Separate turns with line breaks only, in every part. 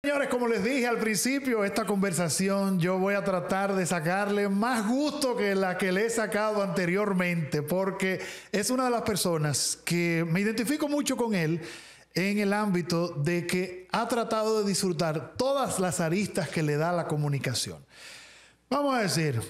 Señores, como les dije al principio, esta conversación yo voy a tratar de sacarle más gusto que la que le he sacado anteriormente, porque es una de las personas que me identifico mucho con él en el ámbito de que ha tratado de disfrutar todas las aristas que le da la comunicación. Vamos a decir,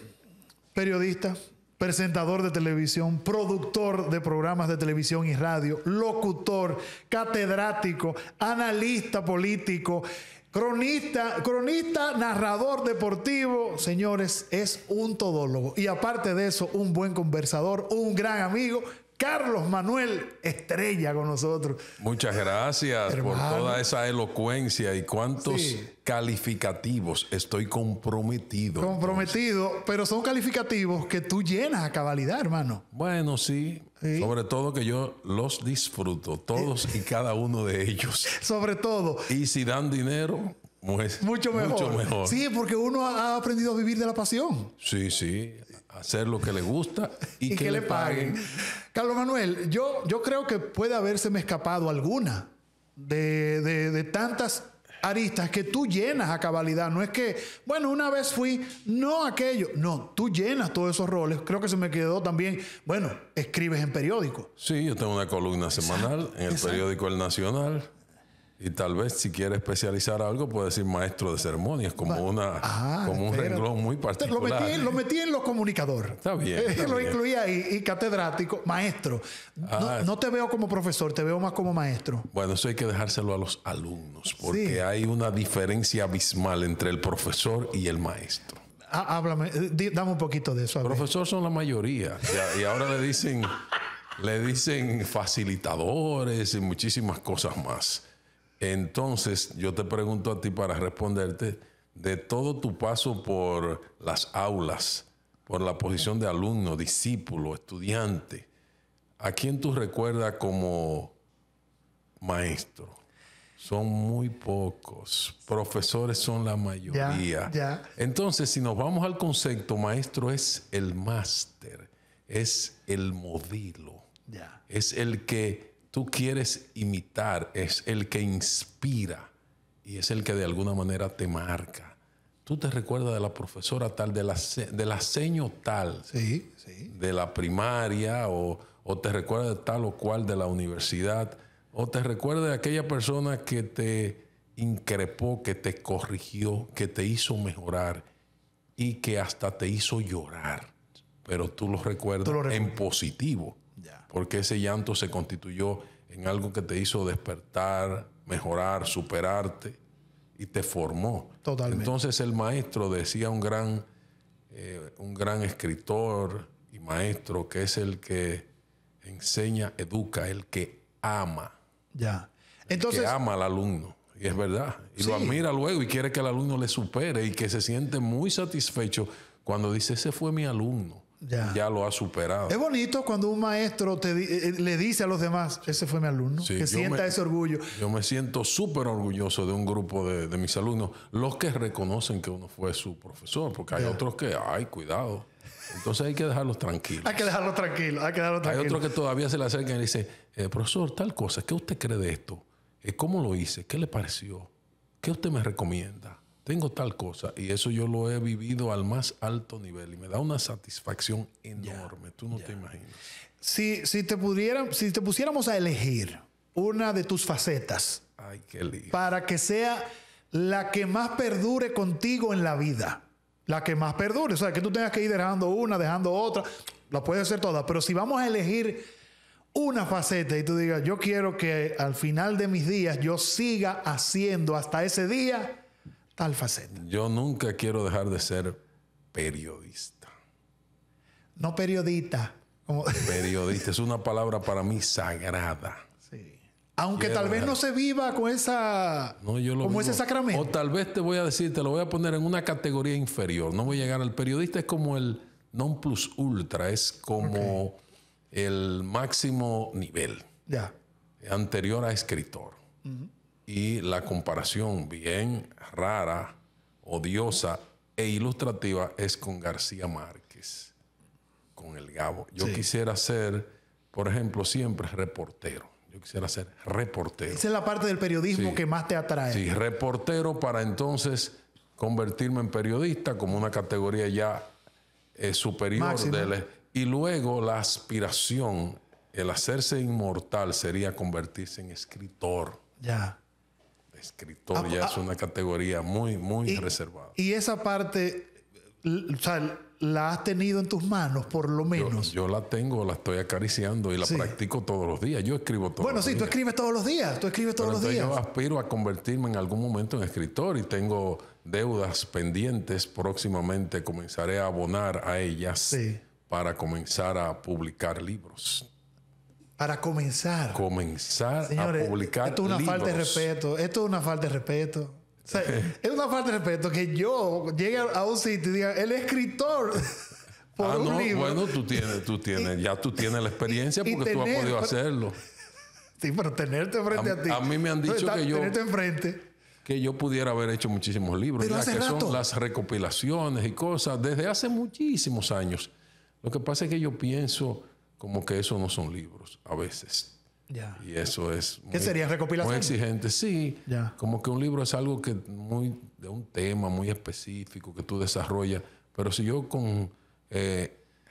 periodista, presentador de televisión, productor de programas de televisión y radio, locutor, catedrático, analista político, cronista, narrador deportivo. Señores, es un todólogo. Y aparte de eso, un buen conversador, un gran amigo. Carlos Manuel Estrella con nosotros.
Muchas gracias, hermano, por toda esa elocuencia y cuántos calificativos. Estoy comprometido.
Comprometido, pero son calificativos que tú llenas a cabalidad, hermano.
Bueno, sí. Sobre todo que yo los disfruto, todos y cada uno de ellos.
Sobre todo.
Y si dan dinero, pues,
mucho mejor.
Mucho mejor.
Sí, porque uno ha aprendido a vivir de la pasión.
Sí, sí. Hacer lo que le gusta y que le paguen.
Carlos Manuel, yo creo que puede habérseme escapado alguna de tantas aristas que tú llenas a cabalidad. No es que, bueno, una vez fui, no aquello. No, tú llenas todos esos roles. Creo que se me quedó también, bueno, escribes en periódico.
Sí, yo tengo una columna semanal en el periódico El Nacional. Y tal vez si quiere especializar algo, puede decir maestro de ceremonias, como un renglón muy particular.
Lo metí en lo comunicador.
Está bien.
Lo incluí ahí, y catedrático, maestro. No te veo como profesor, te veo más como maestro.
Bueno, eso hay que dejárselo a los alumnos, porque hay una diferencia abismal entre el profesor y el maestro.
Háblame, dame un poquito de eso.
Profesor son la mayoría. Y ahora le dicen facilitadores y muchísimas cosas más. Entonces, yo te pregunto a ti para responderte, de todo tu paso por las aulas, por la posición de alumno, discípulo, estudiante, ¿a quién tú recuerdas como maestro? Son muy pocos. Profesores son la mayoría. Entonces, si nos vamos al concepto, maestro es el máster, es el modelo, es el que tú quieres imitar, es el que inspira y es el que de alguna manera te marca. Tú te recuerdas de la profesora tal, de la seño tal, de la primaria, o te recuerdas de tal o cual de la universidad, o te recuerdas de aquella persona que te increpó, que te corrigió, que te hizo mejorar y que hasta te hizo llorar. Pero tú lo recuerdas en positivo. Porque ese llanto se constituyó en algo que te hizo despertar, mejorar, superarte y te formó.
Totalmente.
Entonces el maestro, decía un gran escritor y maestro, que es el que enseña, educa, el que ama.
Entonces,
el que ama al alumno. Y es verdad. Y lo admira luego y quiere que el alumno le supere y que se siente muy satisfecho cuando dice, ese fue mi alumno. Ya lo ha superado.
Es bonito cuando un maestro le dice a los demás, ese fue mi alumno, que sienta ese orgullo.
Yo me siento súper orgulloso de un grupo de mis alumnos, los que reconocen que uno fue su profesor, porque hay otros que, cuidado. Entonces hay que dejarlos tranquilos.
Hay que dejarlos tranquilos. Hay
otros que todavía se le acercan y le dicen, profesor, tal cosa, ¿qué usted cree de esto? ¿Cómo lo hice? ¿Qué le pareció? ¿Qué usted me recomienda? Tengo tal cosa, y eso yo lo he vivido al más alto nivel y me da una satisfacción enorme. Tú no te imaginas.
Si te pusiéramos a elegir una de tus facetas,
qué lío,
para que sea la que más perdure contigo en la vida, la que más perdure, o sea, que tú tengas que ir dejando una, dejando otra, la puedes hacer todas, pero si vamos a elegir una faceta y tú digas, yo quiero que al final de mis días yo siga haciendo hasta ese día tal faceta.
Yo nunca quiero dejar de ser periodista.
No periodista.
Periodista es una palabra para mí sagrada.
Sí. Aunque tal vez no se viva con esa, como ese sacramento.
O tal vez te voy a decir, te lo voy a poner en una categoría inferior. No voy a llegar al periodista, es como el non plus ultra, es como el máximo nivel. Anterior a escritor. Y la comparación bien rara, odiosa e ilustrativa es con García Márquez, con el Gabo. Yo quisiera ser, por ejemplo, siempre reportero. Yo Yo quisiera ser reportero.
Esa es la parte del periodismo que más te atrae.
Sí, reportero para entonces convertirme en periodista como una categoría ya superior. Y luego la aspiración, el hacerse inmortal sería convertirse en escritor.
Ya.
Escritor ya es una categoría muy reservada.
Y esa parte, o sea, la has tenido en tus manos, por lo menos.
Yo la tengo, la estoy acariciando y la practico todos los días. Yo escribo todos los días.
Bueno, sí, tú escribes todos los días.
Yo aspiro a convertirme en algún momento en escritor y tengo deudas pendientes. Próximamente comenzaré a abonar a ellas para comenzar a publicar libros.
Para comenzar.
Señores, a publicar
esto es una falta de respeto. Esto es una falta de respeto. O sea, es una falta de respeto que yo llegue a un sitio y diga, el escritor por un libro.
Bueno, tú tienes la experiencia porque tú has podido hacerlo.
Sí, pero tenerte frente a ti.
A mí me han dicho
tenerte enfrente.
Que yo pudiera haber hecho muchísimos libros,
pero
ya que son las recopilaciones y cosas desde hace muchísimos años. Lo que pasa es que yo pienso como que eso no son libros a veces.
Ya.
Y eso es
¿Qué sería? ¿Recopilación?
Muy exigente. Sí, como que un libro es algo que de un tema muy específico que tú desarrollas. Pero si yo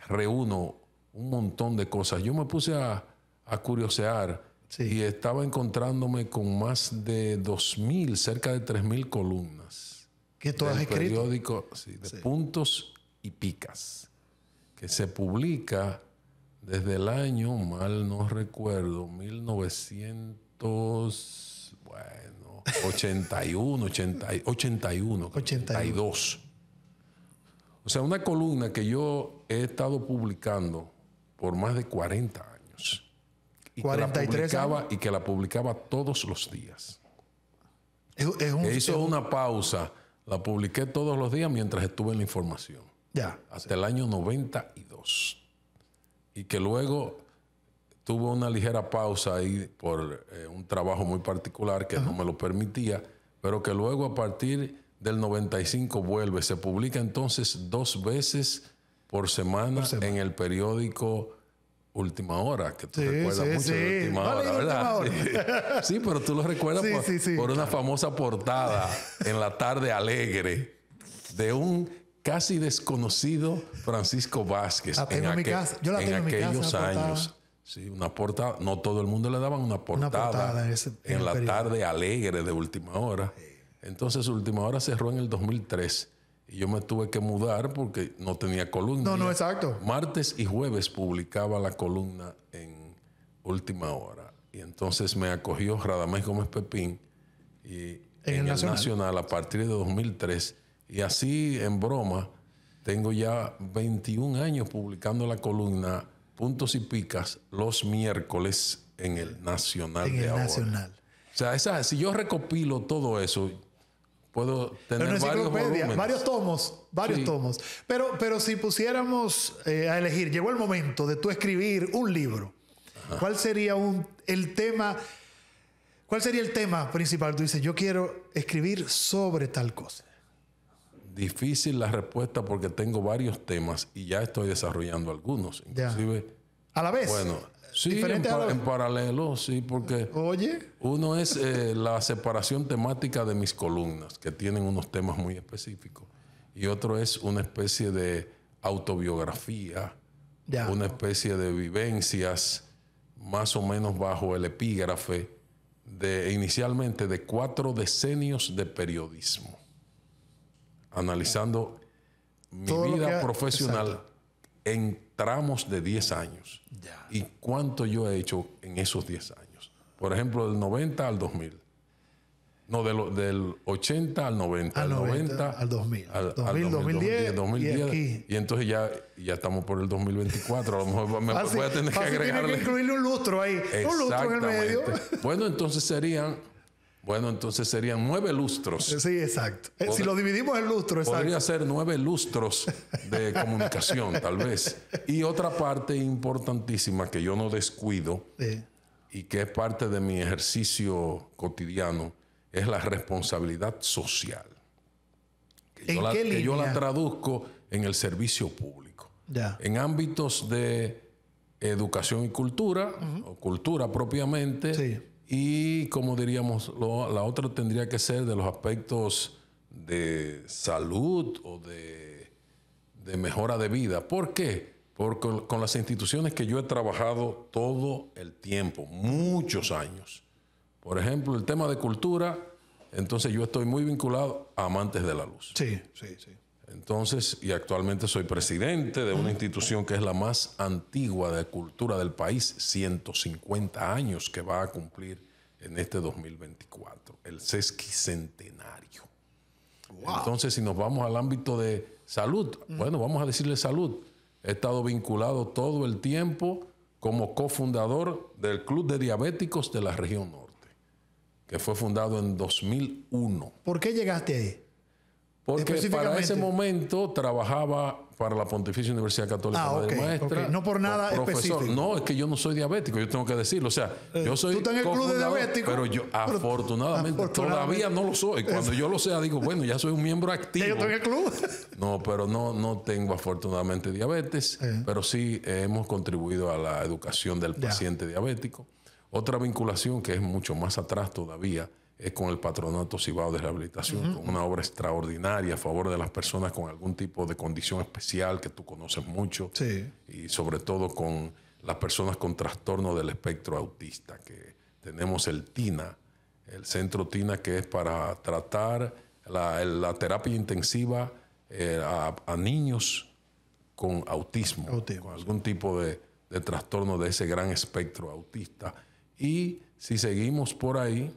reúno un montón de cosas, yo me puse a curiosear y estaba encontrándome con más de 2.000, cerca de 3.000 columnas.
¿Qué tú has escrito?
Periódico de puntos y picas, que se publica desde el año, mal no recuerdo, 82. O sea, una columna que yo he estado publicando por más de 40 años. Y
43 años.
Y que la publicaba todos los días. Hizo una pausa, la publiqué todos los días mientras estuve en la información. Hasta el año 92. Y que luego tuvo una ligera pausa ahí por un trabajo muy particular que no me lo permitía, pero que luego a partir del 95 vuelve. Se publica entonces 2 veces por semana en el periódico Última Hora, que tú recuerdas mucho de Última Hora, ¿verdad? Sí, pero tú lo recuerdas por una famosa portada en La Tarde Alegre de un casi desconocido Francisco Vázquez en aquellos años. Sí, una portada. No todo el mundo le daban una portada en La Tarde Alegre de Última Hora. Entonces Última Hora cerró en el 2003 y yo me tuve que mudar porque no tenía columna.
No, exacto.
Martes y jueves publicaba la columna en Última Hora. Y entonces me acogió Radamés Gómez Pepín y en el Nacional a partir de 2003. Y así, en broma, tengo ya 21 años publicando la columna Puntos y Picas los miércoles en el Nacional de ahora. O sea, si yo recopilo todo eso, puedo tener varios volúmenes.
Varios tomos. Pero si pusiéramos a elegir, llegó el momento de tú escribir un libro. ¿Cuál sería el tema principal? Tú dices, yo quiero escribir sobre tal cosa.
Difícil la respuesta porque tengo varios temas y ya estoy desarrollando algunos. Inclusive,
¿a la vez?
Bueno, sí, en paralelo, sí, porque uno es la separación temática de mis columnas, que tienen unos temas muy específicos, y otro es una especie de autobiografía, una especie de vivencias, más o menos bajo el epígrafe inicialmente de 4 decenios de periodismo, analizando mi vida profesional en tramos de 10 años. Y cuánto yo he hecho en esos 10 años. Por ejemplo, del 90 al 2000. No, del 80 al 90. Al 90
al 2000.
Al 2010. Y entonces ya estamos por el 2024. A lo mejor voy a tener que agregarle.
Tiene que incluirle un lustro ahí. Un lustro en el medio.
Bueno, entonces serían 9 lustros.
Sí, exacto. Si lo dividimos en lustros,
podría ser 9 lustros de comunicación, tal vez. Y otra parte importantísima que yo no descuido y que es parte de mi ejercicio cotidiano es la responsabilidad social. Que yo la traduzco en el servicio público. En ámbitos de educación y cultura, o cultura propiamente.
Sí.
Y como diríamos, la otra tendría que ser de los aspectos de salud o de mejora de vida. ¿Por qué? Porque con las instituciones que yo he trabajado todo el tiempo, muchos años. Por ejemplo, el tema de cultura, entonces yo estoy muy vinculado a Amantes de la Luz.
Sí, sí, sí.
Entonces, y actualmente soy presidente de una institución que es la más antigua de cultura del país, 150 años que va a cumplir en este 2024, el sesquicentenario. Wow. Entonces, si nos vamos al ámbito de salud, bueno, vamos a decirle salud. He estado vinculado todo el tiempo como cofundador del Club de Diabéticos de la Región Norte, que fue fundado en 2001.
¿Por qué llegaste ahí?
Porque para ese momento trabajaba para la Pontificia Universidad Católica de Maestra.
Okay. No por nada específico.
No, es que yo no soy diabético, yo tengo que decirlo. O sea, yo soy
¿tú estás en el club de diabéticos?
Pero yo afortunadamente todavía no lo soy. Cuando yo lo sea, digo, bueno, ya soy un miembro activo.
¿Yo estoy en el club?
No, pero no tengo afortunadamente diabetes, pero sí hemos contribuido a la educación del paciente diabético. Otra vinculación que es mucho más atrás todavía es con el Patronato Cibao de Rehabilitación, con una obra extraordinaria a favor de las personas con algún tipo de condición especial que tú conoces mucho, y sobre todo con las personas con trastorno del espectro autista, que tenemos el TINA, el centro TINA, que es para tratar la terapia intensiva a niños con autismo, con algún tipo de trastorno de ese gran espectro autista. Y si seguimos por ahí,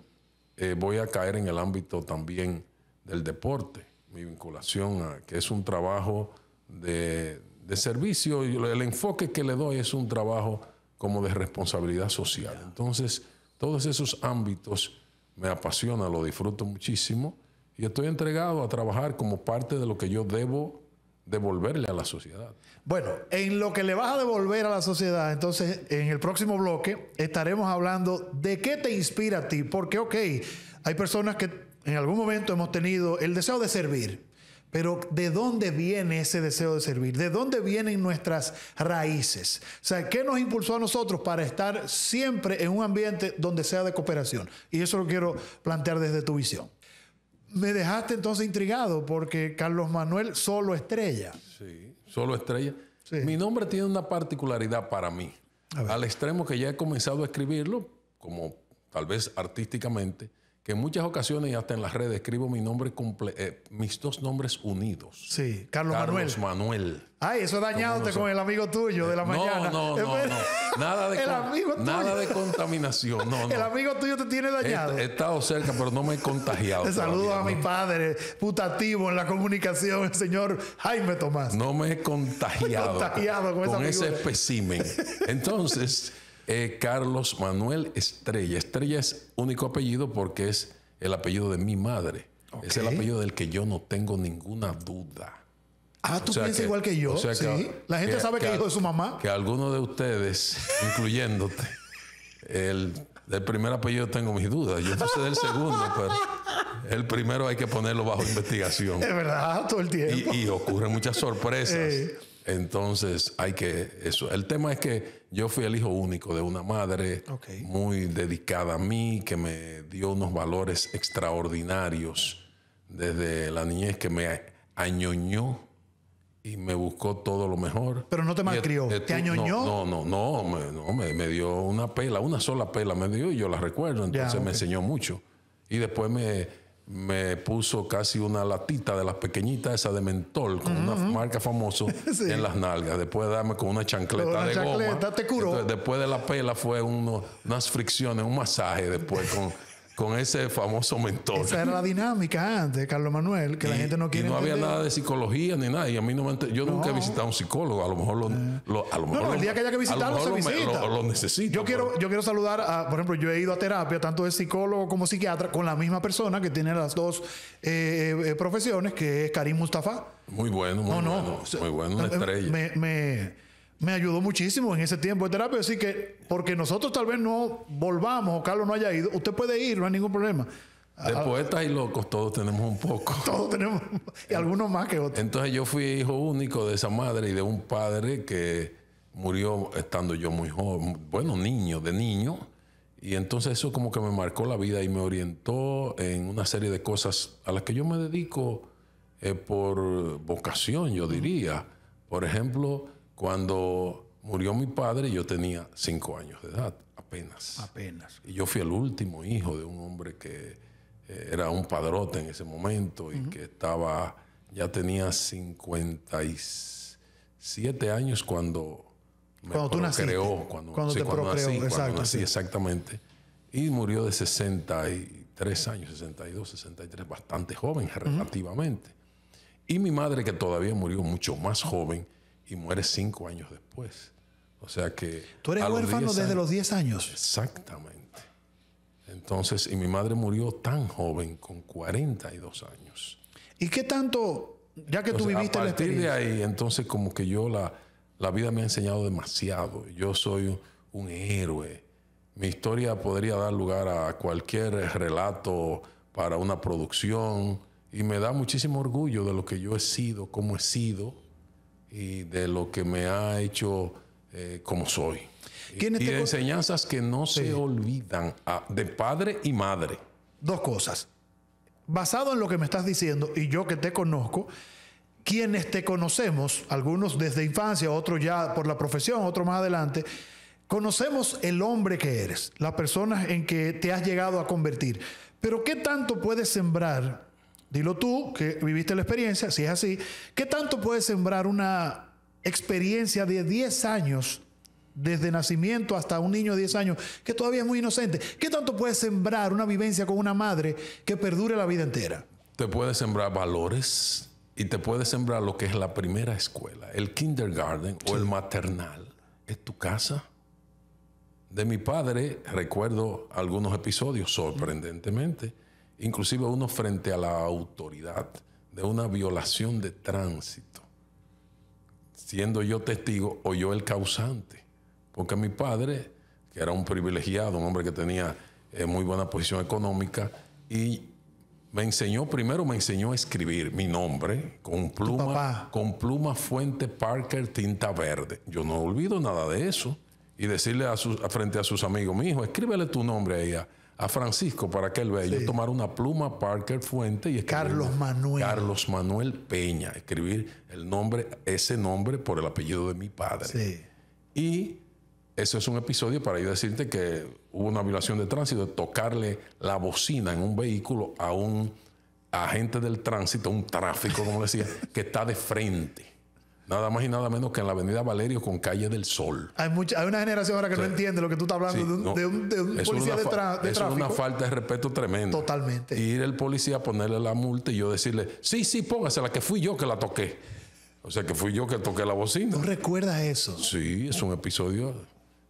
voy a caer en el ámbito también del deporte, mi vinculación que es un trabajo de servicio, y el enfoque que le doy es un trabajo como de responsabilidad social. Entonces, todos esos ámbitos me apasionan, lo disfruto muchísimo y estoy entregado a trabajar como parte de lo que yo debo devolverle a la sociedad.
Bueno, en lo que le vas a devolver a la sociedad, entonces en el próximo bloque estaremos hablando de qué te inspira a ti. Porque, hay personas que en algún momento hemos tenido el deseo de servir, pero ¿de dónde viene ese deseo de servir? ¿De dónde vienen nuestras raíces? O sea, ¿qué nos impulsó a nosotros para estar siempre en un ambiente donde sea de cooperación? Y eso lo quiero plantear desde tu visión. Me dejaste entonces intrigado porque Carlos Manuel Solo Estrella.
Sí, Solo Estrella. Sí. Mi nombre tiene una particularidad para mí, al extremo que ya he comenzado a escribirlo, como tal vez artísticamente, que en muchas ocasiones y hasta en las redes escribo mi nombre mis dos nombres unidos.
Sí, Carlos
Manuel.
Ay, eso dañándote con el amigo tuyo de la mañana.
No. Nada de contaminación. No.
El amigo tuyo te tiene dañado.
He estado cerca, pero no me he contagiado.
Te saludo a mi padre, putativo en la comunicación, el señor Jaime Tomás.
No me he contagiado con ese espécimen. Entonces, Carlos Manuel Estrella. Estrella es único apellido porque es el apellido de mi madre. Es el apellido del que yo no tengo ninguna duda.
Tú piensas igual que yo. Sí. La gente sabe que es hijo de su mamá.
Que algunos de ustedes, incluyéndote, del primer apellido tengo mis dudas. Yo no sé del segundo, pero el primero hay que ponerlo bajo investigación.
Es verdad, todo el tiempo.
Y ocurren muchas sorpresas. Entonces eso. El tema es que yo fui el hijo único de una madre muy dedicada a mí, que me dio unos valores extraordinarios desde la niñez, que me añoñó y me buscó todo lo mejor.
Pero no te malcrió, ¿te añoñó?
No, me dio una pela, una sola pela me dio y yo la recuerdo, entonces me enseñó mucho. Y después me puso casi una latita de las pequeñitas esa de mentol con una marca famosa en las nalgas. Después de darme con una chancleta de goma.
Te curó.
Entonces, después de la pela fue unas fricciones, un masaje después con ese famoso mentol.
Esa era la dinámica antes, Carlos Manuel, que la gente no quiere entender.
Había nada de psicología ni nada. Y a mí yo nunca he visitado a un psicólogo. A lo mejor
el día que haya que visitarlo se visita.
Lo necesito.
Yo quiero saludar por ejemplo, yo he ido a terapia, tanto de psicólogo como psiquiatra, con la misma persona que tiene las dos profesiones, que es Karim Mustafa.
Muy bueno, muy bueno, una estrella.
Me ayudó muchísimo en ese tiempo de terapia. Así que, porque nosotros tal vez no volvamos o Carlos no haya ido, usted puede ir, no hay ningún problema.
De poetas y locos todos tenemos un poco.
Todos tenemos, y algunos más que otros.
Entonces yo fui hijo único de esa madre y de un padre que murió estando yo muy joven, bueno, de niño. Y entonces eso como que me marcó la vida y me orientó en una serie de cosas a las que yo me dedico por vocación, yo diría. Por ejemplo, cuando murió mi padre, yo tenía 5 años de edad, apenas. Y yo fui el último hijo de un hombre que era un padrote en ese momento y que ya tenía 57 años cuando
tú naciste.
Cuando nací, exactamente. Y murió de 63 años, 62, 63, bastante joven relativamente. Y mi madre, que todavía murió mucho más joven y muere 5 años después. O sea que...
¿Tú eres huérfano desde los 10 años?
Exactamente. Entonces, y mi madre murió tan joven, con 42 años.
¿Y qué tanto, ya que tú viviste la experiencia?
A partir de ahí, entonces como que yo la vida me ha enseñado demasiado. Yo soy un héroe. Mi historia podría dar lugar a cualquier relato para una producción y me da muchísimo orgullo de lo que yo he sido, cómo he sido y de lo que me ha hecho como soy. Y de enseñanzas que no se olvidan de padre y madre.
2 cosas. Basado en lo que me estás diciendo y yo que te conozco, quienes te conocemos, algunos desde infancia, otros ya por la profesión, otros más adelante, conocemos el hombre que eres, las personas en que te has llegado a convertir. Pero ¿qué tanto puedes sembrar? Dilo tú, que viviste la experiencia, si es así, ¿qué tanto puedes sembrar una experiencia de 10 años, desde nacimiento hasta un niño de 10 años, que todavía es muy inocente? ¿Qué tanto puedes sembrar una vivencia con una madre que perdure la vida entera?
Te puedes sembrar valores y te puedes sembrar lo que es la primera escuela, el kindergarten o el maternal. Es tu casa. De mi padre recuerdo algunos episodios, sorprendentemente, inclusive uno frente a la autoridad de una violación de tránsito, siendo yo testigo o yo el causante. Porque mi padre, que era un privilegiado, un hombre que tenía muy buena posición económica, y primero me enseñó a escribir mi nombre con pluma Fuente Parker tinta verde. Yo no olvido nada de eso. Y decirle frente a sus amigos, mi hijo, escríbele tu nombre ahí a Francisco para que él vea. Sí. Yo tomar una pluma Parker Fuente y escribir Carlos Manuel Peña. Escribir ese nombre por el apellido de mi padre.
Sí.
Y eso es un episodio para yo decirte que hubo una violación de tránsito, de tocarle la bocina en un vehículo a un agente del tránsito, un tráfico, como decía, que está de frente. Nada más y nada menos que en la avenida Valerio con Calle del Sol.
Hay una generación ahora que no entiende lo que tú estás hablando de un policía de tráfico.
Eso es una falta de respeto tremenda.
Totalmente.
Y ir el policía a ponerle la multa y yo decirle, sí, póngasela, que fui yo que la toqué. O sea, que fui yo que toqué la bocina.
¿Tú recuerdas eso?
Sí, es un episodio.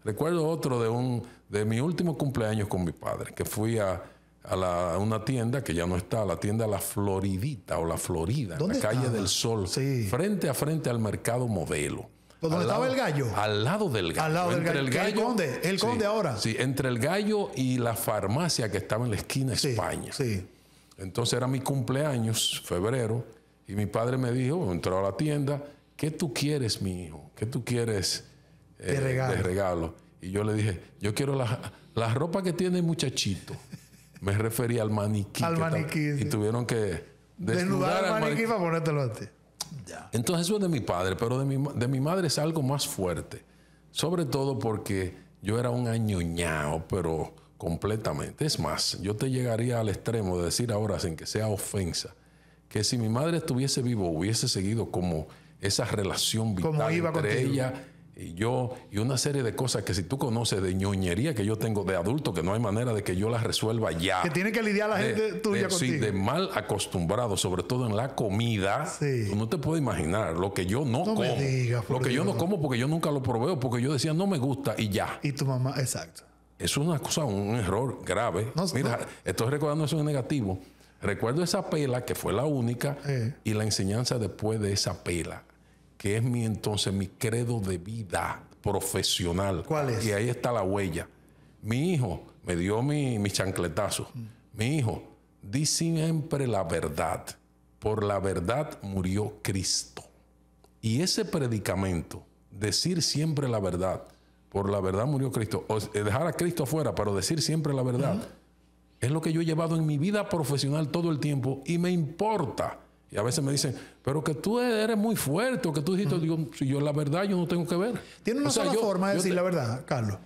Recuerdo otro de mi último cumpleaños con mi padre, que fui a una tienda que ya no está, la tienda La Floridita o La Florida, en la Calle del Sol, frente a frente al Mercado Modelo.
¿Dónde estaba el Gallo?
Al lado del Gallo.
Al lado del Gallo. El Conde ahora.
Sí, entre el Gallo y la farmacia que estaba en la esquina España.
Sí.
Entonces era mi cumpleaños, febrero, y mi padre me dijo, entró a la tienda, ¿qué tú quieres, mi hijo? ¿Qué tú quieres de regalo? Y yo le dije, yo quiero la ropa que tiene el muchachito. Me refería al maniquí. Y tuvieron que
desnudar al maniquí para ponértelo a ti.
Ya. Entonces eso es de mi padre, pero de mi madre es algo más fuerte. Sobre todo porque yo era un añoñao, pero completamente. Es más, yo te llegaría al extremo de decir ahora, sin que sea ofensa, que si mi madre estuviese vivo, hubiese seguido como esa relación vital entre ella y yo, y una serie de cosas que si tú conoces de ñoñería que yo tengo de adulto, que no hay manera de que yo las resuelva ya.
Que tiene que lidiar la gente tuya contigo.
Sí, de mal acostumbrado, sobre todo en la comida. Sí. Tú no te puedes imaginar lo que yo no como. Lo que yo no como porque yo nunca lo probé, porque yo decía no me gusta y ya.
Y tu mamá, exacto.
Es una cosa, un error grave. Mira, estoy recordando eso en negativo. Recuerdo esa pela que fue la única y la enseñanza después de esa pela, que es entonces mi credo de vida profesional.
¿Cuál es?
Y ahí está la huella. Mi hijo me dio mi chancletazo. Mi hijo, di siempre la verdad. Por la verdad murió Cristo. Y ese predicamento decir siempre la verdad. Por la verdad murió Cristo. O dejar a Cristo afuera, pero decir siempre la verdad. Es lo que yo he llevado en mi vida profesional todo el tiempo y me importa. Y a veces me dicen, pero que tú eres muy fuerte, o que tú dijiste, digo, si yo la verdad yo no tengo que ver.
Tiene una sola forma de decir la verdad, Carlos.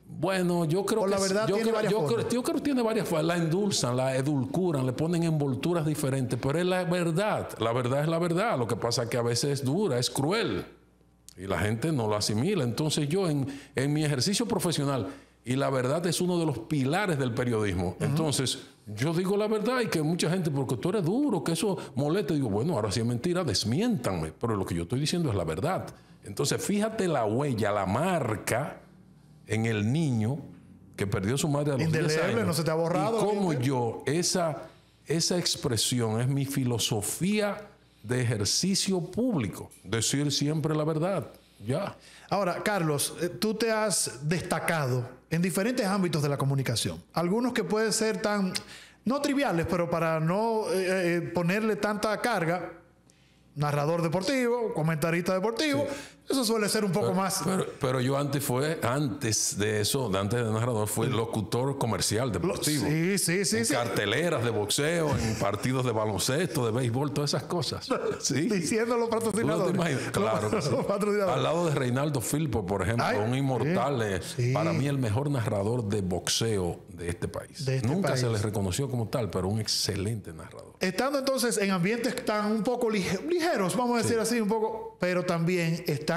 Bueno, yo creo que
la verdad tiene varias formas.
Yo creo que tiene varias formas. La endulzan, la edulcuran, le ponen envolturas diferentes, pero es la verdad. La verdad es la verdad. Lo que pasa es que a veces es dura, es cruel. Y la gente no lo asimila. Entonces yo en mi ejercicio profesional, y la verdad es uno de los pilares del periodismo. Entonces yo digo la verdad y que mucha gente, porque tú eres duro, que eso molesta. Digo, bueno, ahora sí es mentira, desmiéntanme. Pero lo que yo estoy diciendo es la verdad. Entonces fíjate la huella, la marca en el niño que perdió a su madre a los 10 años.
No se te ha borrado.
Y como yo, esa expresión es mi filosofía de ejercicio público. Decir siempre la verdad. Ya.
Ahora, Carlos, tú te has destacado en diferentes ámbitos de la comunicación. Algunos que pueden ser no triviales, pero para no ponerle tanta carga. Narrador deportivo, comentarista deportivo. Sí. Eso suele ser un poco más.
Pero yo antes de narrador, fui locutor comercial deportivo.
Sí.
Carteleras de boxeo, en partidos de baloncesto, de béisbol, todas esas cosas. Sí.
Diciendo los patrocinadores.
Claro que sí. Al lado de Reinaldo Filpo, por ejemplo, un inmortal. Para mí, el mejor narrador de boxeo de este país. Nunca se le reconoció como tal, pero un excelente narrador.
Estando entonces en ambientes tan un poco ligeros, vamos a decir así, un poco, pero también estando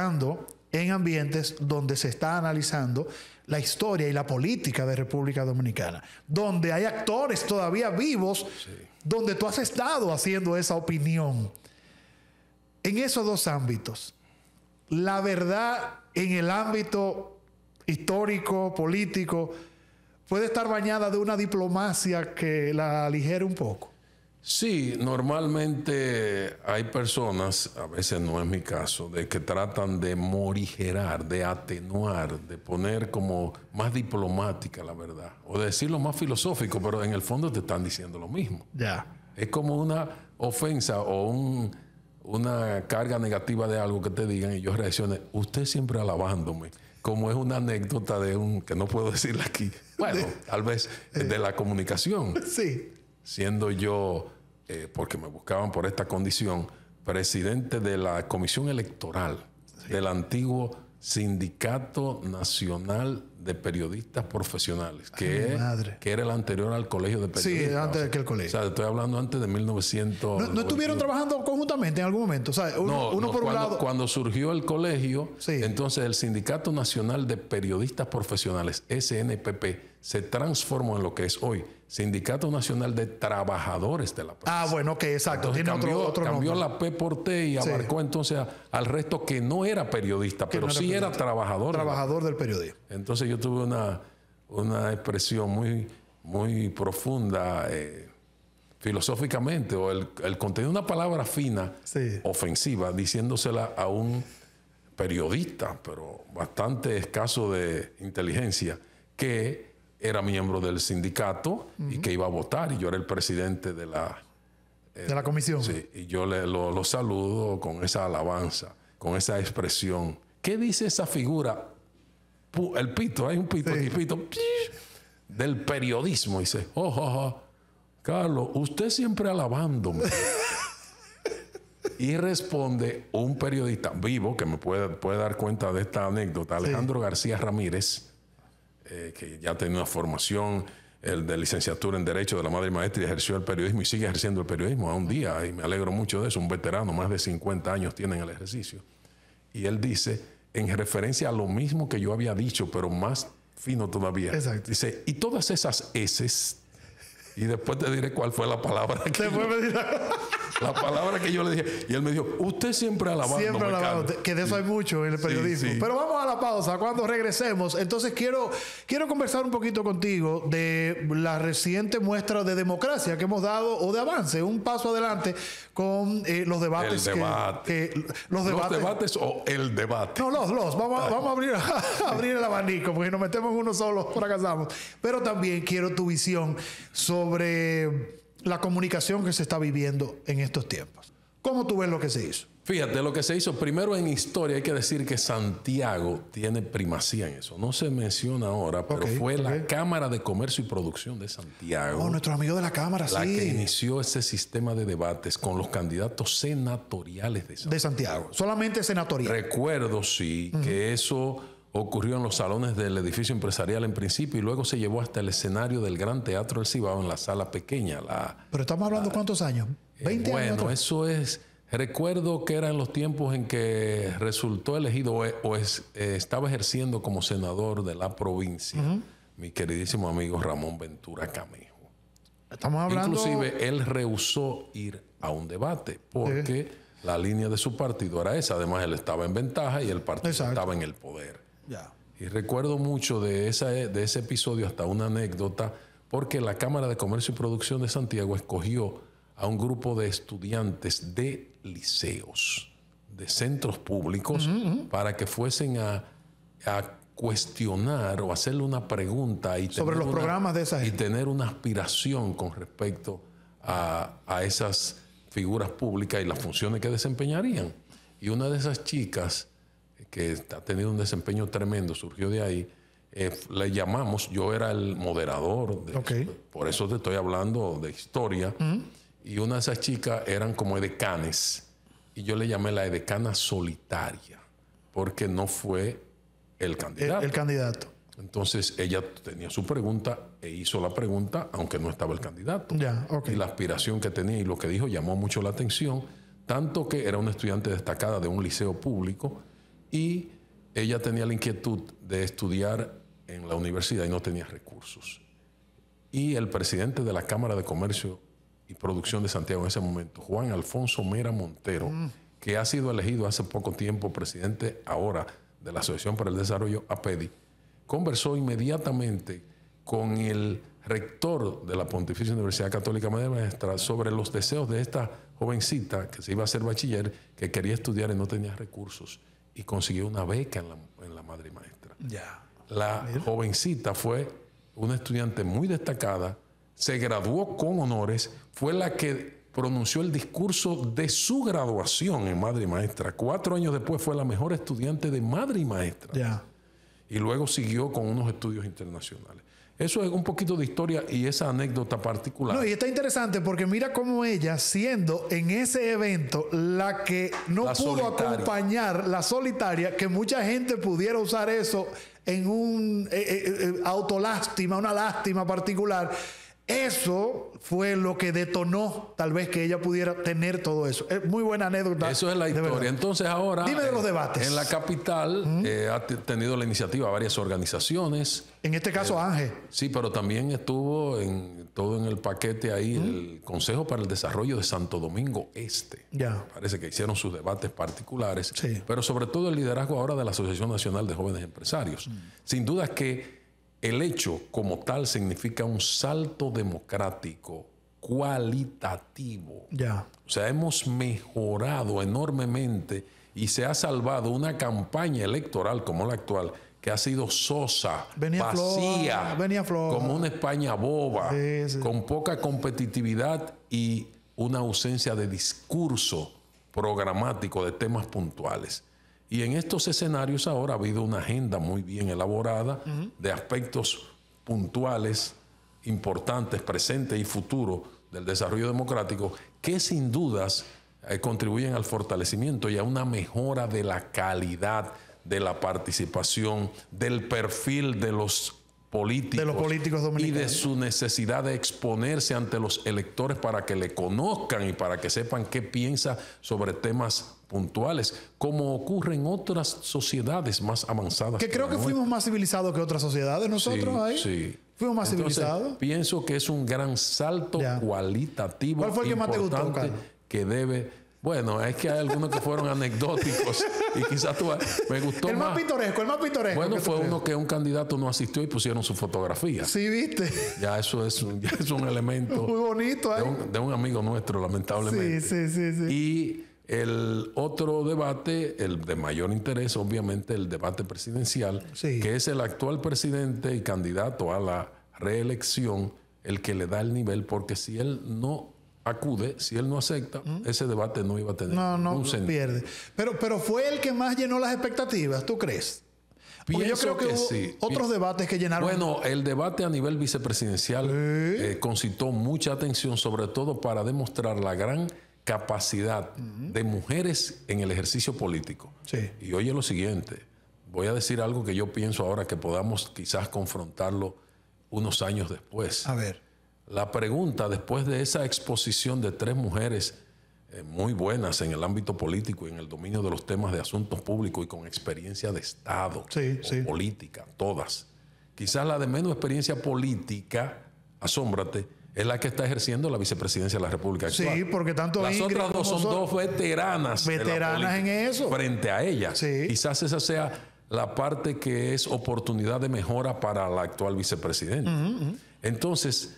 en ambientes donde se está analizando la historia y la política de República Dominicana, donde hay actores todavía vivos, donde tú has estado haciendo esa opinión. En esos dos ámbitos, la verdad en el ámbito histórico, político, puede estar bañada de una diplomacia que la aligere un poco.
Sí, normalmente hay personas, a veces no es mi caso, de que tratan de morigerar, de atenuar, de poner como más diplomática la verdad, o de decirlo más filosófico, pero en el fondo te están diciendo lo mismo.
Ya.
Es como una ofensa o una carga negativa de algo que te digan y yo reaccione, usted siempre alabándome. Como es una anécdota de que no puedo decirla aquí, bueno, tal vez de la comunicación.
Sí.
Siendo yo, porque me buscaban por esta condición, presidente de la Comisión Electoral del antiguo Sindicato Nacional de Periodistas Profesionales, que era el anterior al Colegio de Periodistas.
Sí, antes de que el colegio.
O sea, estoy hablando antes de 1900.
¿No estuvieron trabajando conjuntamente en algún momento? O sea, uno por un lado.
Cuando surgió el colegio, entonces el Sindicato Nacional de Periodistas Profesionales, SNPP, se transformó en lo que es hoy Sindicato Nacional de Trabajadores de la Prensa.
Ah, bueno, ok, exacto.
Entonces
Tiene
cambió
nombre.
la P por T y abarcó entonces al resto que no era periodista, pero sí era trabajador.
Trabajador del periodismo.
Entonces yo tuve una expresión muy profunda filosóficamente, o el contenido de una palabra fina, ofensiva, diciéndosela a un periodista, pero bastante escaso de inteligencia, que era miembro del sindicato y que iba a votar, y yo era el presidente de la
comisión.
Sí, y yo lo saludo con esa alabanza, con esa expresión. ¿Qué dice esa figura? El pito, hay un pito aquí, pito, del periodismo. Y dice, Carlos, usted siempre alabándome. Y responde un periodista vivo que me puede dar cuenta de esta anécdota, Alejandro García Ramírez, que ya tenía una formación de licenciatura en Derecho de la Madre Maestra y ejerció el periodismo y sigue ejerciendo el periodismo a un día, y me alegro mucho de eso. Un veterano, más de 50 años tiene en el ejercicio. Y él dice, en referencia a lo mismo que yo había dicho, pero más fino todavía.
Exacto.
Dice, y todas esas eses, y después te diré cuál fue la palabra la palabra que yo le dije. Y él me dijo, usted siempre alabando.
Siempre alabando, que de eso hay mucho en el periodismo. Pero vamos a la pausa. Cuando regresemos, entonces quiero conversar un poquito contigo de la reciente muestra de democracia que hemos dado, o de avance, un paso adelante con los debates.
Los debates o el debate.
No, Vamos a abrir el abanico, porque nos metemos en uno solo, fracasamos. Pero también quiero tu visión sobre la comunicación que se está viviendo en estos tiempos. ¿Cómo tú ves lo que se hizo?
Fíjate, lo que se hizo primero en historia, hay que decir que Santiago tiene primacía en eso. No se menciona ahora, pero fue la Cámara de Comercio y Producción de Santiago.
Oh, nuestro amigo de la Cámara,
la que inició ese sistema de debates con los candidatos senatoriales
de Santiago. Solamente senatorial.
Recuerdo, sí, que eso ocurrió en los salones del edificio empresarial en principio y luego se llevó hasta el escenario del Gran Teatro del Cibao en la sala pequeña.
Pero estamos hablando ¿cuántos años? 20 años.
Bueno, eso es... Recuerdo que era en los tiempos en que resultó elegido estaba ejerciendo como senador de la provincia mi queridísimo amigo Ramón Ventura Camejo.
Estamos hablando...
Inclusive él rehusó ir a un debate porque la línea de su partido era esa. Además, él estaba en ventaja y el partido estaba en el poder. Y recuerdo mucho de ese episodio, hasta una anécdota, porque la Cámara de Comercio y Producción de Santiago escogió a un grupo de estudiantes de liceos, de centros públicos, para que fuesen a cuestionar o hacerle una pregunta y
sobre los programas de esa gente.
Y tener una aspiración con respecto a esas figuras públicas y las funciones que desempeñarían. Y una de esas chicas, que ha tenido un desempeño tremendo, surgió de ahí. Le llamamos, yo era el moderador, por eso te estoy hablando de historia. Y una de esas chicas eran como edecanes. Y yo le llamé la edecana solitaria, porque no fue el candidato.
El candidato.
Entonces ella tenía su pregunta e hizo la pregunta, aunque no estaba el candidato. Y la aspiración que tenía y lo que dijo llamó mucho la atención, tanto que era una estudiante destacada de un liceo público y ella tenía la inquietud de estudiar en la universidad y no tenía recursos. Y el presidente de la Cámara de Comercio y Producción de Santiago en ese momento, Juan Alfonso Mera Montero, que ha sido elegido hace poco tiempo presidente ahora de la Asociación para el Desarrollo, APEDI, conversó inmediatamente con el rector de la Pontificia Universidad Católica Madre Maestra sobre los deseos de esta jovencita que se iba a hacer bachiller, que quería estudiar y no tenía recursos, y consiguió una beca en la Madre Maestra. La jovencita fue una estudiante muy destacada, se graduó con honores, fue la que pronunció el discurso de su graduación en Madre y Maestra. 4 años después fue la mejor estudiante de Madre y Maestra. Y luego siguió con unos estudios internacionales. Eso es un poquito de historia y esa anécdota particular.
No, y está interesante porque mira cómo ella, siendo en ese evento la que no pudo acompañar, la solitaria, que mucha gente pudiera usar eso en un autolástima, una lástima particular. Eso fue lo que detonó tal vez que ella pudiera tener todo eso. Es muy buena anécdota.
Eso es la historia. Entonces ahora...
Dime de los debates.
En la capital ha tenido la iniciativa varias organizaciones.
En este caso Ángel.
Sí, pero también estuvo todo en el paquete ahí el Consejo para el Desarrollo de Santo Domingo Este. Parece que hicieron sus debates particulares. Pero sobre todo el liderazgo ahora de la Asociación Nacional de Jóvenes Empresarios. Sin duda que el hecho como tal significa un salto democrático cualitativo. O sea, hemos mejorado enormemente y se ha salvado una campaña electoral como la actual que ha sido sosa, vacía, como una España boba, con poca competitividad y una ausencia de discurso programático de temas puntuales. Y en estos escenarios ahora ha habido una agenda muy bien elaborada de aspectos puntuales, importantes, presentes y futuros del desarrollo democrático que sin dudas contribuyen al fortalecimiento y a una mejora de la calidad de la participación, del perfil de los políticos
dominicanos
y de su necesidad de exponerse ante los electores para que le conozcan y para que sepan qué piensa sobre temas puntuales, como ocurre en otras sociedades más avanzadas.
Que creo que fuimos más civilizados que otras sociedades nosotros ahí.
Sí.
Fuimos más civilizados.
Pienso que es un gran salto cualitativo.
¿Cuál fue el que más te gustó, Carlos?
Que debe... Bueno, es que hay algunos que fueron anecdóticos y quizás me gustó
el más pintoresco.
Bueno, fue uno que un candidato no asistió y pusieron su fotografía.
Sí, ¿viste?
Ya eso es un elemento
muy bonito,
de un amigo nuestro, lamentablemente.
Sí.
Y el otro debate, el de mayor interés, obviamente, el debate presidencial, que es el actual presidente y candidato a la reelección, el que le da el nivel, porque si él no acude, si él no acepta, ese debate no iba a tener
No,
un sentido.
pierde. Pero fue el que más llenó las expectativas, ¿tú crees? Porque yo creo que hubo
sí.
otros debates que llenaron.
Bueno, el debate a nivel vicepresidencial concitó mucha atención, sobre todo para demostrar la gran capacidad de mujeres en el ejercicio político.
Sí.
Y oye lo siguiente, voy a decir algo que yo pienso ahora que podamos quizás confrontarlo unos años después.
A ver.
La pregunta, después de esa exposición de 3 mujeres muy buenas en el ámbito político y en el dominio de los temas de asuntos públicos y con experiencia de Estado o política, todas. Quizás la de menos experiencia política, asómbrate, es la que está ejerciendo la vicepresidencia de la República actual.
Sí, porque tanto
las
Ingrid
otras dos son dos veteranas de la política
en eso.
Frente a ella.
Sí.
Quizás esa sea la parte que es oportunidad de mejora para la actual vicepresidenta. Entonces,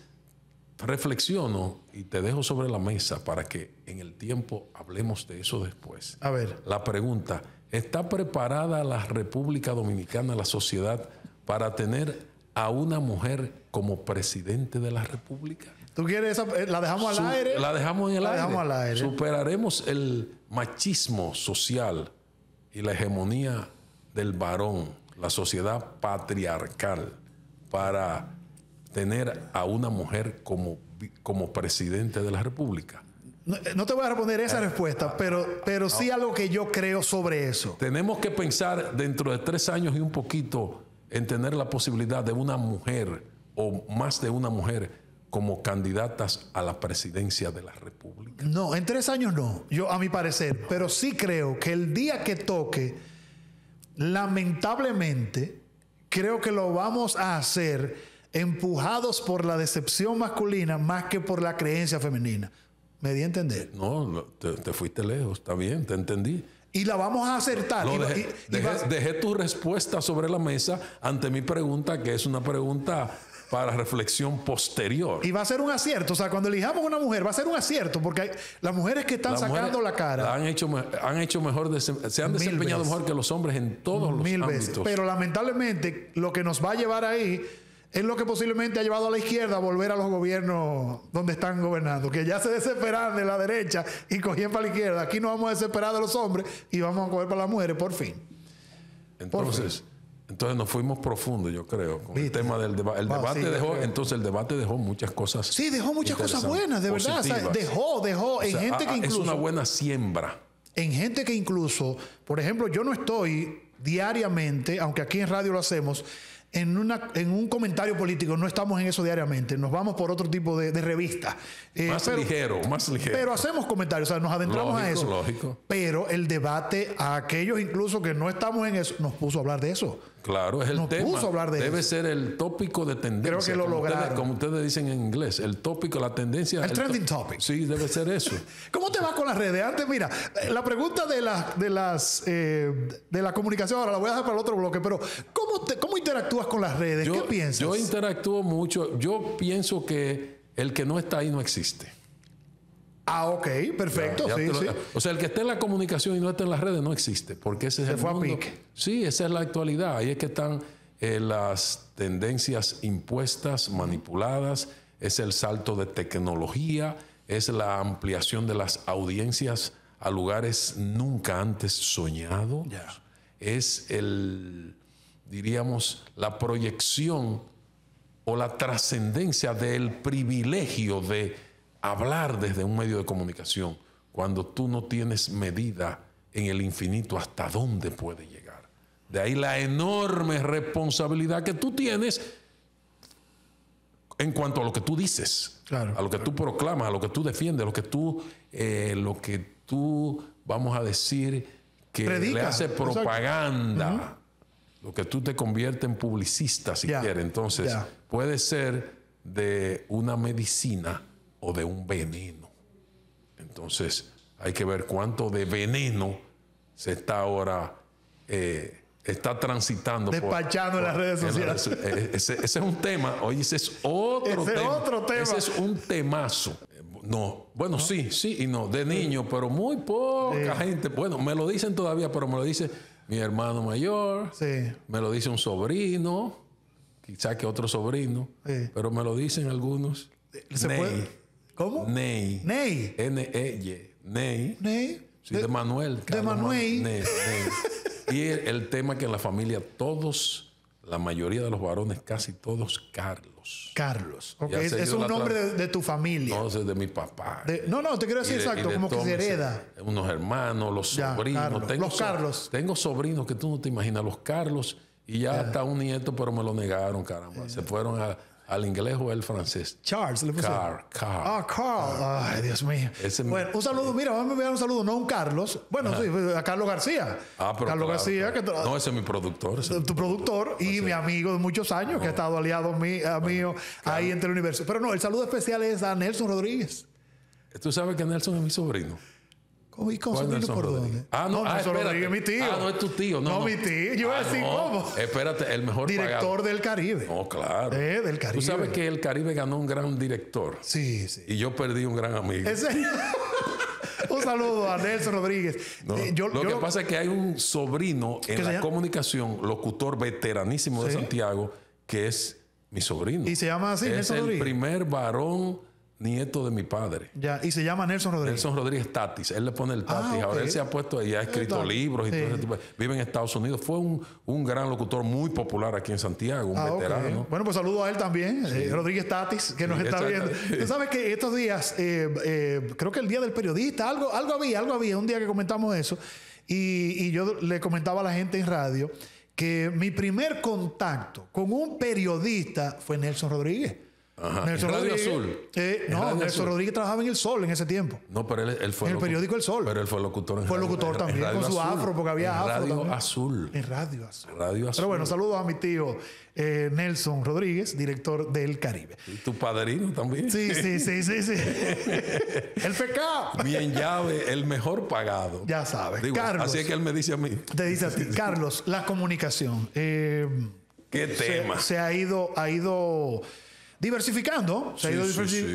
reflexiono y te dejo sobre la mesa para que en el tiempo hablemos de eso después.
A ver.
La pregunta, ¿está preparada la República Dominicana, la sociedad, para tener a una mujer como presidente de la República?
¿Tú quieres esa? ¿La dejamos al aire?
La dejamos en el aire.
Dejamos al aire.
Superaremos el machismo social y la hegemonía del varón, la sociedad patriarcal, para tener a una mujer como presidente de la República.
No te voy a responder esa respuesta, pero sí algo que yo creo sobre eso.
Tenemos que pensar dentro de 3 años y un poquito en tener la posibilidad de una mujer o más de una mujer como candidatas a la presidencia de la República.
No, en 3 años no, yo a mi parecer, pero sí creo que el día que toque, lamentablemente, creo que lo vamos a hacer empujados por la decepción masculina más que por la creencia femenina. ¿Me di a entender?
No, te fuiste lejos, está bien, te entendí.
Y la vamos a acertar.
Dejé tu respuesta sobre la mesa ante mi pregunta, que es una pregunta para reflexión posterior.
Y va a ser un acierto. O sea, cuando elijamos una mujer, va a ser un acierto, porque las mujeres que están sacando la cara
han hecho mejor, se han desempeñado mejor que los hombres en todos los ámbitos. Veces.
Pero lamentablemente, lo que nos va a llevar ahí es lo que posiblemente ha llevado a la izquierda a volver a los gobiernos donde están gobernando, que ya se desesperan de la derecha y cogían para la izquierda. Aquí nos vamos a desesperar de los hombres y vamos a coger para las mujeres, por fin.
Entonces nos fuimos profundos, yo creo, con el tema del debate. Entonces el debate dejó muchas cosas.
Sí, dejó muchas cosas buenas, de verdad. O sea, dejó en gente que incluso...
Es una buena siembra.
En gente que incluso, por ejemplo, yo no estoy diariamente, aunque aquí en radio lo hacemos, en un comentario político, no estamos en eso diariamente, nos vamos por otro tipo de revista.
Más ligero.
Pero hacemos comentarios, o sea, nos adentramos a eso.
Lógico.
Pero el debate, a aquellos incluso que no estamos en eso, nos puso a hablar de eso.
Claro, es el tema.
Puso a hablar de
Debe
eso.
ser el tópico de tendencia.
Creo que lo lograron.
Como ustedes dicen en inglés, el tópico, la tendencia.
El trending topic.
Sí, debe ser eso.
¿Cómo te va con las redes? Antes, mira, la pregunta de la comunicación, ahora la voy a dejar para el otro bloque, pero ¿cómo interactúas con las redes? ¿Qué piensas?
Yo interactúo mucho. Yo pienso que el que no está ahí no existe.
Ah, ok, perfecto. Sí.
O sea, el que esté en la comunicación y no esté en las redes no existe, porque ese es el mundo.
Se fue a pique.
Sí, esa es la actualidad. Ahí es que están las tendencias impuestas, manipuladas, es el salto de tecnología, es la ampliación de las audiencias a lugares nunca antes soñados. Es diríamos, la proyección o la trascendencia del privilegio de hablar desde un medio de comunicación cuando tú no tienes medida en el infinito hasta dónde puede llegar. De ahí la enorme responsabilidad que tú tienes en cuanto a lo que tú dices, a lo que tú proclamas, a lo que tú defiendes, a lo que tú vamos a decir que le hace propaganda, lo que tú te conviertes en publicista si quieres. Entonces puede ser de una medicina o de un veneno. Entonces hay que ver cuánto de veneno se está ahora está transitando
despachando en las redes sociales.
Ese es un tema. Oye, ese es otro tema. Ese es un temazo. No, bueno, sí y no, de niño, pero muy poca gente. Bueno, me lo dicen todavía, pero me lo dice mi hermano mayor, me lo dice un sobrino, quizá que otro sobrino, pero me lo dicen algunos.
¿Cómo?
Ney.
Ney.
N-E-Y. Ney.
Ney.
Sí, de Manuel.
De Manuel.
Ney. Y el tema que en la familia todos, la mayoría de los varones, casi todos, Carlos.
Carlos. Ok,
Ya se
es
dio
un
la
nombre de tu familia.
No, es de mi papá.
No, te quiero decir exacto, como que se hereda.
Unos hermanos, los
Ya,
sobrinos.
Carlos. Los Carlos.
Tengo sobrinos que tú no te imaginas, los Carlos. Y ya hasta un nieto, pero me lo negaron, caramba. Se fueron al inglés o al francés.
Charles, le puse.
Carl.
Ah, Carl. Ay, Dios mío.
Bueno,
un saludo. Mira, vamos a enviar un saludo, no a un Carlos. Bueno, sí, a Carlos García.
Pero
Carlos García. Que
no, ese es mi productor.
Tu productor y mi amigo de muchos años, que ha estado aliado mío ahí en Teleuniverso. Pero no, el saludo especial es a Nelson Rodríguez.
Tú sabes que Nelson es mi sobrino.
¿Cómo? ¿Y con sobrino por dónde?
Nelson
Rodríguez es mi tío.
No es tu tío.
No, mi tío. Yo voy a decir, ¿cómo?
Espérate, el mejor
director
pagado.
del Caribe.
No, claro.
Del Caribe.
Tú sabes que el Caribe ganó un gran director.
Sí.
Y yo perdí un gran amigo.
¿En serio? Un saludo a Nelson Rodríguez.
No, lo que pasa es que hay un sobrino en la comunicación, locutor veteranísimo de Santiago, que es mi sobrino.
Y se llama así, Nelson Rodríguez.
Es el primer varón nieto de mi padre.
Ya, y se llama Nelson Rodríguez.
Nelson Rodríguez Tatis. Él le pone el Tatis.
Okay.
Ahora él se ha puesto y ha escrito libros y todo ese tipo. Vive en Estados Unidos. Fue un gran locutor muy popular aquí en Santiago, un veterano.
Okay. Bueno, pues saludo a él también, Rodríguez Tatis, que nos está viendo. Tú sabes que estos días, creo que el Día del Periodista, algo había, un día que comentamos eso, y yo le comentaba a la gente en radio que mi primer contacto con un periodista fue Nelson Rodríguez.
Ajá. Nelson Rodríguez. Azul.
Nelson Rodríguez trabajaba en El Sol en ese tiempo.
No, pero él fue
en el periódico El Sol.
Pero él fue locutor
Fue locutor también, con su afro, porque había afro
Radio
también.
Azul.
En Radio Azul.
Radio Azul.
Pero bueno, saludos a mi tío Nelson Rodríguez, director del Caribe.
Y tu padrino también.
Sí. El pecado.
Bien llave, el mejor pagado.
Ya sabes. Carlos.
Así es que él me dice a mí.
Te dice a ti. Carlos, la comunicación.
¿Qué tema?
Se ha ido diversificando.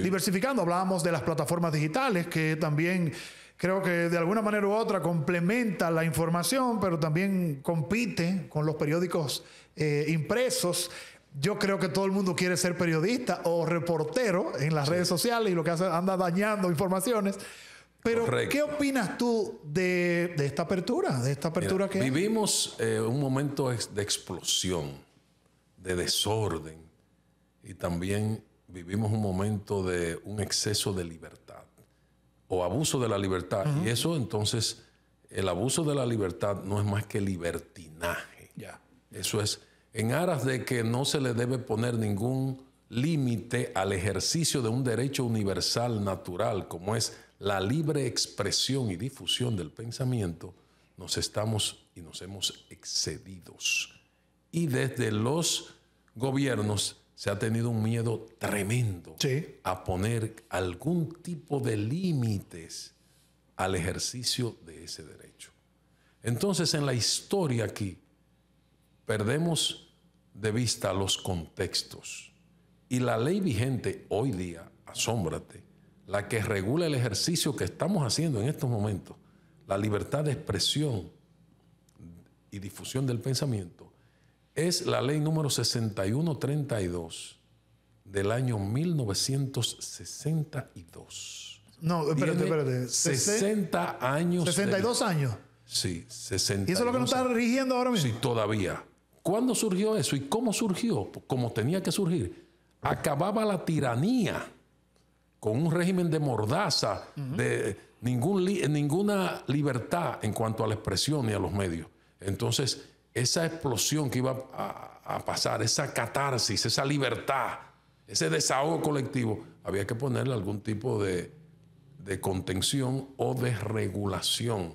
Diversificando. Hablábamos de las plataformas digitales, que también creo que de alguna manera u otra complementa la información, pero también compite con los periódicos impresos. Yo creo que todo el mundo quiere ser periodista o reportero en las redes sociales, y lo que hace anda dañando informaciones. Pero, correcto. ¿Qué opinas tú de esta apertura?
Mira, que vivimos un momento de explosión, de desorden, y también vivimos un momento de un exceso de libertad o abuso de la libertad. Y eso, entonces, el abuso de la libertad no es más que libertinaje. Eso es en aras de que no se le debe poner ningún límite al ejercicio de un derecho universal natural, como es la libre expresión y difusión del pensamiento. Nos hemos excedidos. Y desde los gobiernos se ha tenido un miedo tremendo a poner algún tipo de límites al ejercicio de ese derecho. Entonces, en la historia aquí, perdemos de vista los contextos. Y la ley vigente hoy día, asómbrate, la que regula el ejercicio que estamos haciendo en estos momentos, la libertad de expresión y difusión del pensamiento, es la ley número 6132 del año 1962.
No, espérate.
60 años.
62 años.
Sí, 60.
¿Y eso es lo que nos está rigiendo ahora mismo?
Sí, todavía. ¿Cuándo surgió eso y cómo surgió? Como tenía que surgir. Acababa la tiranía con un régimen de mordaza, de ninguna libertad en cuanto a la expresión y a los medios. Entonces, esa explosión que iba a pasar, esa catarsis, esa libertad, ese desahogo colectivo, había que ponerle algún tipo de contención o de regulación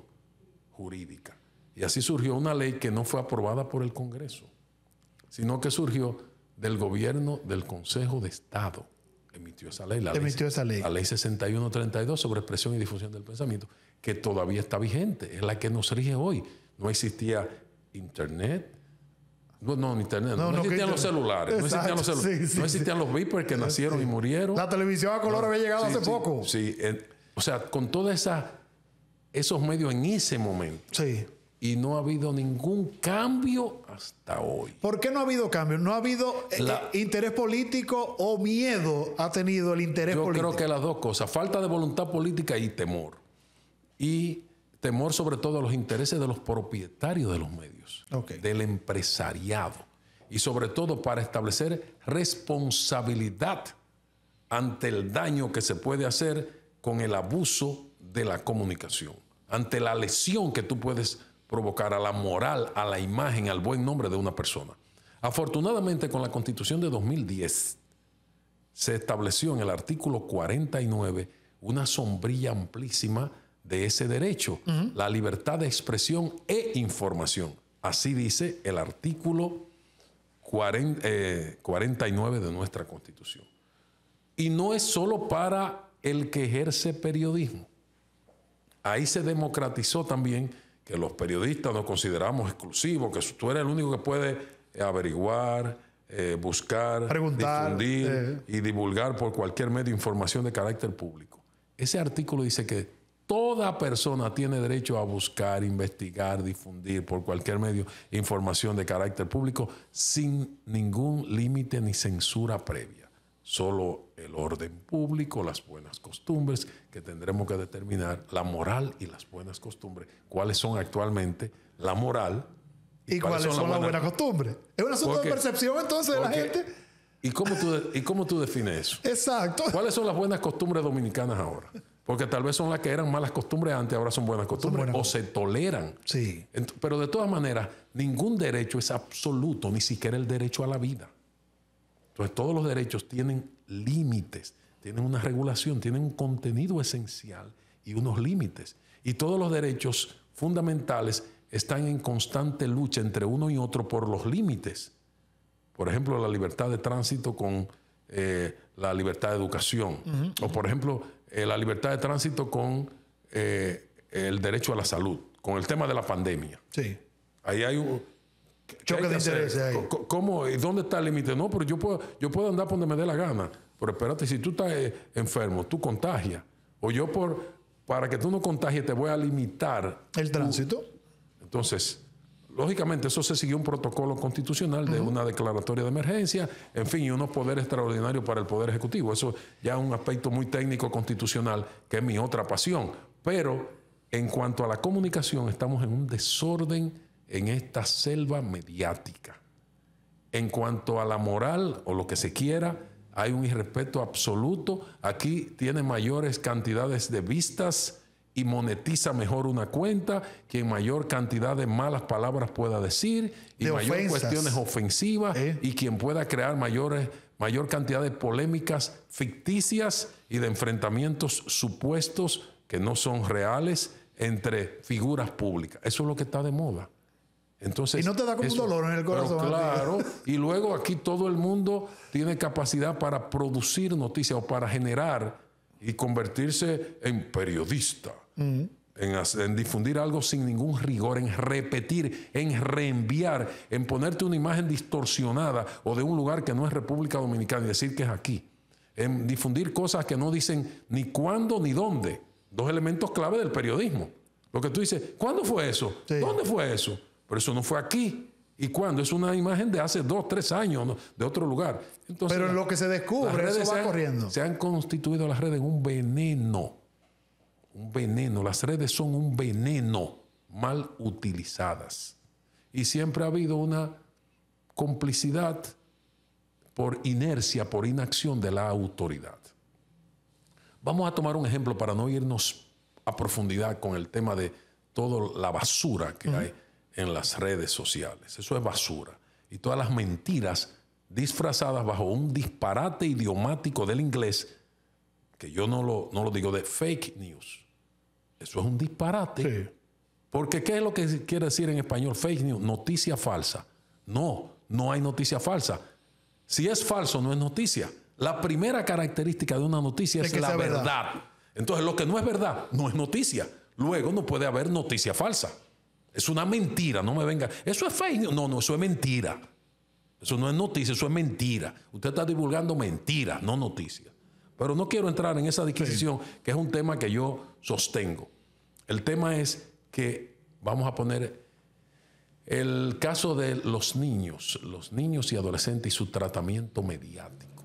jurídica. Y así surgió una ley que no fue aprobada por el Congreso, sino que surgió del gobierno del Consejo de Estado. Emitió esa ley, la ley 6132 sobre expresión y difusión del pensamiento, que todavía está vigente, es la que nos rige hoy. No existía Internet. No existían los celulares. No existían los beepers que nacieron y murieron.
La televisión a color había llegado hace poco.
Sí, o sea, con todos esos medios en ese momento.
Sí.
y no ha habido ningún cambio hasta hoy.
¿Por qué no ha habido cambio? ¿No ha habido interés político o miedo ha tenido el interés político?
Yo creo que las dos cosas, falta de voluntad política y temor. Y temor sobre todo a los intereses de los propietarios de los medios, del empresariado. Y sobre todo para establecer responsabilidad ante el daño que se puede hacer con el abuso de la comunicación, ante la lesión que tú puedes provocar a la moral, a la imagen, al buen nombre de una persona. Afortunadamente, con la Constitución de 2010, se estableció en el artículo 49 una sombrilla amplísima de ese derecho, la libertad de expresión e información. Así dice el artículo 49 de nuestra Constitución. Y no es solo para el que ejerce periodismo. Ahí se democratizó también que los periodistas nos consideramos exclusivos, que tú eres el único que puede averiguar, buscar,
preguntar,
difundir y divulgar por cualquier medio información de carácter público. Ese artículo dice que toda persona tiene derecho a buscar, investigar, difundir por cualquier medio información de carácter público sin ningún límite ni censura previa. Solo el orden público, las buenas costumbres que tendremos que determinar, la moral y las buenas costumbres. ¿Cuáles son actualmente la moral
y cuáles son las buenas costumbres? Es un asunto de percepción entonces de la gente.
¿Y cómo tú defines eso?
Exacto.
¿Cuáles son las buenas costumbres dominicanas ahora? Porque tal vez son las que eran malas costumbres antes, ahora son buenas costumbres, o se toleran.
Sí.
Pero de todas maneras, ningún derecho es absoluto, ni siquiera el derecho a la vida. Entonces, todos los derechos tienen límites, tienen una regulación, tienen un contenido esencial y unos límites. Y todos los derechos fundamentales están en constante lucha entre uno y otro por los límites. Por ejemplo, la libertad de tránsito con la libertad de educación. O, por ejemplo, la libertad de tránsito con el derecho a la salud, con el tema de la pandemia.
Sí.
Ahí hay un
choque de intereses ahí.
¿Cómo? ¿Y dónde está el límite? No, pero yo puedo andar por donde me dé la gana. Pero espérate, si tú estás enfermo, tú contagias. O yo para que tú no contagies te voy a limitar
el tránsito.
Entonces, lógicamente eso se siguió un protocolo constitucional de una declaratoria de emergencia, en fin, y unos poderes extraordinarios para el Poder Ejecutivo. Eso ya es un aspecto muy técnico constitucional, que es mi otra pasión. Pero en cuanto a la comunicación, estamos en un desorden en esta selva mediática. En cuanto a la moral o lo que se quiera, hay un irrespeto absoluto. Aquí tiene mayores cantidades de vistas y monetiza mejor una cuenta, quien mayor cantidad de malas palabras pueda decir y
de
mayor
ofensas.
Cuestiones ofensivas y quien pueda crear mayor cantidad de polémicas ficticias y de enfrentamientos supuestos que no son reales entre figuras públicas. Eso es lo que está de moda. Entonces,
y no te da como un dolor en el corazón.
Pero claro, y luego aquí todo el mundo tiene capacidad para producir noticias o para generar y convertirse en periodista, en difundir algo sin ningún rigor, en repetir, en reenviar, en ponerte una imagen distorsionada o de un lugar que no es República Dominicana y decir que es aquí, en difundir cosas que no dicen ni cuándo ni dónde. Dos elementos clave del periodismo. Lo que tú dices, ¿cuándo fue eso?
Sí.
¿Dónde fue eso? Pero eso no fue aquí. ¿Y cuándo? Es una imagen de hace 2, 3 años, ¿no? De otro lugar. Entonces,
pero en lo que se descubre, eso va corriendo.
Se han constituido las redes en un veneno. Un veneno. Las redes son un veneno mal utilizadas. Y siempre ha habido una complicidad por inercia, por inacción de la autoridad. Vamos a tomar un ejemplo para no irnos a profundidad con el tema de toda la basura que hay en las redes sociales. Eso es basura. Y todas las mentiras disfrazadas bajo un disparate idiomático del inglés, que yo no lo digo, de fake news. Eso es un disparate.
Sí.
Porque ¿qué es lo que quiere decir en español fake news? Noticia falsa. No hay noticia falsa. Si es falso, no es noticia. La primera característica de una noticia es la verdad. Entonces, lo que no es verdad no es noticia. Luego no puede haber noticia falsa. Es una mentira, no me venga. Eso es fake news. No, eso es mentira. Eso no es noticia, eso es mentira. Usted está divulgando mentiras, no noticias. Pero no quiero entrar en esa disquisición, que es un tema que yo sostengo. El tema es que vamos a poner El caso de los niños y adolescentes y su tratamiento mediático.